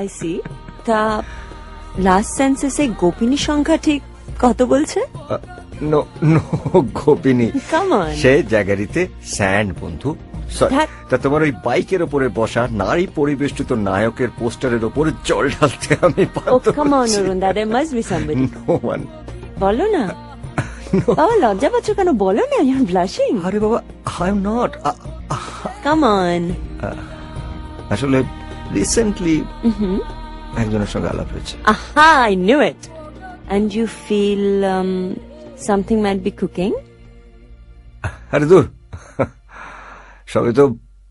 I see. তা last সেন্সাসে গোপিনী সংখ্যা ঠিক কত বলছে? নো নো গোপিনী, কাম অন। সে জায়গারিতে স্যান্ড বন্ধু। তা তোমার ওই বাইকের ওপরে বসা নারী পরিবেষ্টিত নায়কের পোস্টারের ওপরে জল ঢালতে আমি কাম অন অরুণদা, there must be somebody. No one. বলো না বাবা, লজ্জা পাচ্ছ কেন? বলো না, ইউ আর ব্লাশিং। আরে বাবা, I am not. Come on. আসলে রিসেন্টলি একজনের সঙ্গে আলাপ হয়েছে। আহা, I knew it. And you feel something might be cooking? আরে দূর, সবে তো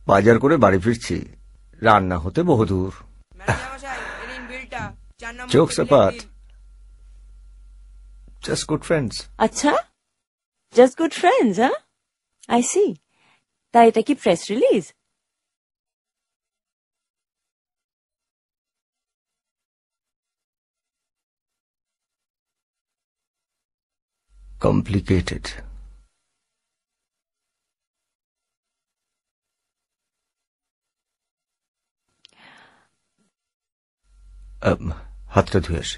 বাজার করে বাড়ি ফিরছি, রান্না হতে বহুদূর। Jokes apart, just good friends. আচ্ছা, জাস্ট গুড ফ্রেন্ডস, হ্যাঁ? I see. তা এটা কি প্রেস রিলিজ? কমপ্লিকেটেড। হাতটা ধুয়ে আসি।